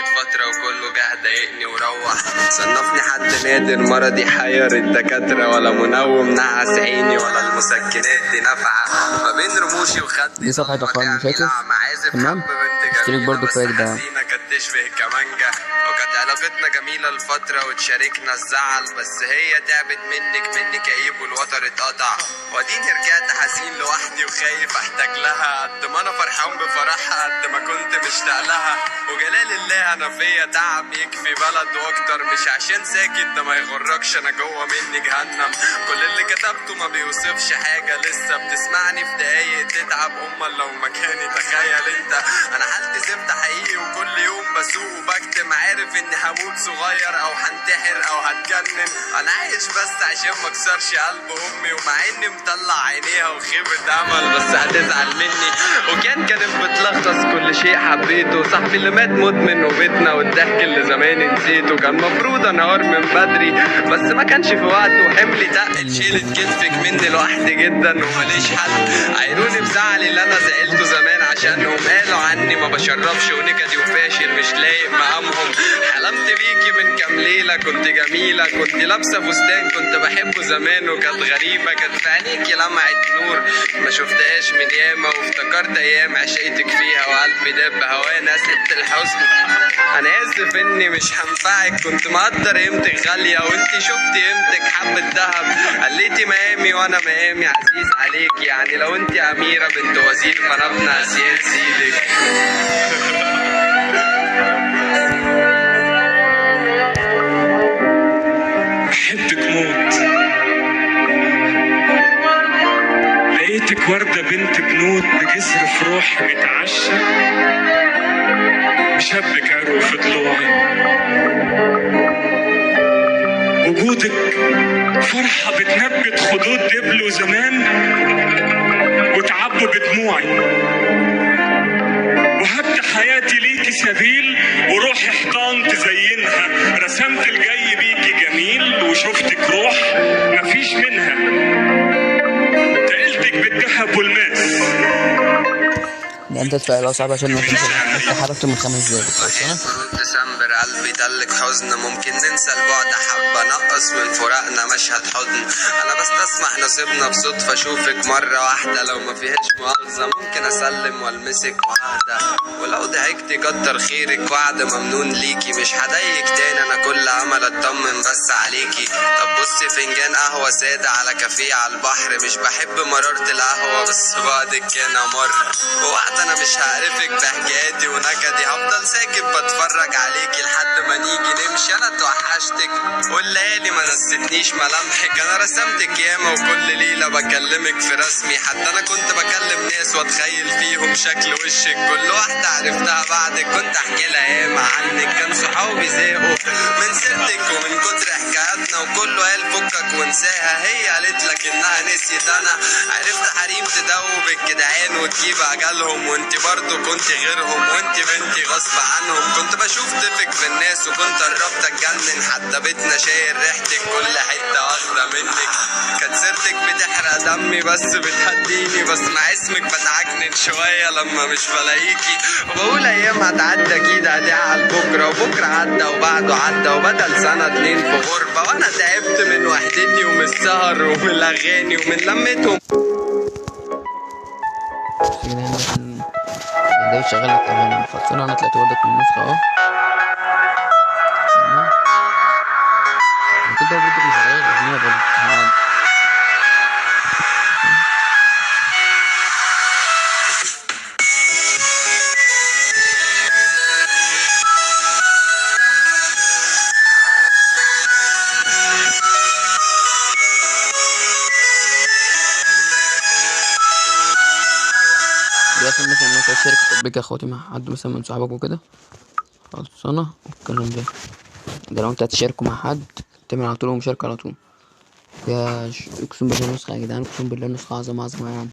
كانت فترة وكله جه ضايقني وروح. صنفني حد نادر، مرضي حير الدكاترة، ولا منوم نعس عيني ولا المسكنات دي نافعة. ما بين رموشي وخدي دي صفحة أخوان مشاكس. تمام، اشترك برضو في ده. كانت تشبه كمانجا، وكانت علاقتنا جميلة لفترة وتشاركنا الزعل، بس هي تعبت مني كئيب والوتر اتقطع. واديني رجعت حزين لوحدي وخايف احتاج لها. قد ما انا فرحان بفرحها قد ما كنت مشتاق لها. وجلال الله انا فيا تعب يكفي بلد واكتر. مش عشان ساكت ده ما يغركش، انا جوه مني جهنم. كل اللي كتبته ما بيوصفش حاجة. لسه بتسمعني في دقايق تتعب. امال لو مكاني تخيل انت. انا حالتي زفت حقيقي وكل يوم بسوق وبكتم. عارف اني هموت صغير او هنتحر او هتجنن. انا عايش بس عشان مكسرش قلب امي. ومع اني مطلع عينيها وخيبة امل بس هتزعل مني. كانت بتلخص كل شيء حبيته. صاحبي اللي مات مدمن وبيتنا والضحك اللي زماني نسيته. كان مفروض انهار من بدري بس ما كانش في وقته. وحملي تقل شيلت كتفك مني لوحدي جدا وماليش حل. عيروني بزعلي اللي انا زعلته زمان عشانهم. قالوا عني ما بشربش ونكدي وفاشل مش لايق مقامهم. حلمت بيكي من كام ليلة كنت جميلة. كنت لابسة فستان كنت بحبه زمان وكانت غريبة. كانت في عينيكي لمعة نور ما شفتهاش من ياما. وافتكرت ايام عشقتك فيها وقلبي دب هوانا. ست الحزن انا اسف اني مش هنفعك. كنت مقدر قيمتك غالية وانتي شفتي قيمتك حبة دهب. قليتي مقامي وانا مقامي عزيز عليك. يعني لو انتي اميرة بنت وزير فانا ابن اسياد سيدك. بحبك موت. لقيتك وردة بنت بنوت بجسر في روحي بتعشى. مشبك عروق في ضلوعي. وجودك فرحة بتنبت خدود دبلوا زمان وتعبوا بدموعي. وهبت حياتي ليكي سبيل وروحي حيطان تزينها. رسمت الجاي بيكي جميل وشفتك روح مفيش منها. تقلتك بالذهب والماس. ده انت تدفع له صعب عشان انت حركته من 5 دقايق. ديسمبر قلبي تلك حزن. ممكن ننسى البعد حبة نقص من فراقنا مشهد حضن. انا بستسمح نصيبنا بصدفة اشوفك مرة واحدة. لو ما فيهاش مؤاخذة ممكن اسلم والمسك واهدى. ولو ضحكتي كتر خيرك وعد ممنون ليكي. مش هضايقك تاني انا كل امل اطمن بس عليكي. طب بصي فنجان قهوة سادة على كافيه على البحر. مش بحب مرارة القهوة بس بعدك كان امر. ووعد انا مش هعرفك بحكاياتي ونكدي. هفضل ساكت بتفرج عليكي لحد ما نيجي نمشي. انا توحشتك والليالي ما نستنيش ملامحك. انا رسمتك ياما وكل ليلة بكلمك في رسمي. حتى انا كنت بكلم ناس واتخيل فيهم شكل وشك. كل واحدة عرفتها بعدك كنت احكي لها ياما عنك. كان صحابي زهقوا من سيرتك ومن كتر حكاياتنا. وكله قال فكك وانساها. هي قالت لك انها نسيت. انا عرفت حريم تدوب الجدعان وتجيب اجالهم. وانت برضو كنت غيرهم وانت بنتي غصب عنهم. كنت بشوف طفك في الناس وكنت قربت اتجنن. حتى بيتنا شايل ريحتك كل حته واخده منك. كانت سيرتك بتحرق دمي بس بتهديني. بس مع اسمك بتعجنن شويه لما مش بلاقيكي. وبقول ايام هتعدي اكيد هتعقل بكره. وبكره عدى وبعده عدى وبدل سنه 2 في غربه. وانا تعبت من وحدتي ومن السهر ومن الاغاني ومن لمتهم. ده شغال لك اغاني فانا طلعت وردك من النسخه اهو. كده برضه مشغل الاغنيه برضه. دلوقتي مثلا لو انت شارك تطبيق يا اخواتي مع حد مثلا من صحابك وكده خلصانه والكلام ده لو انت هتشاركوا مع حد تعمل على طول مشاركة على طول. يا اقسم بالله نسخة يا جدعان، اقسم بالله نسخة عظمة يعني.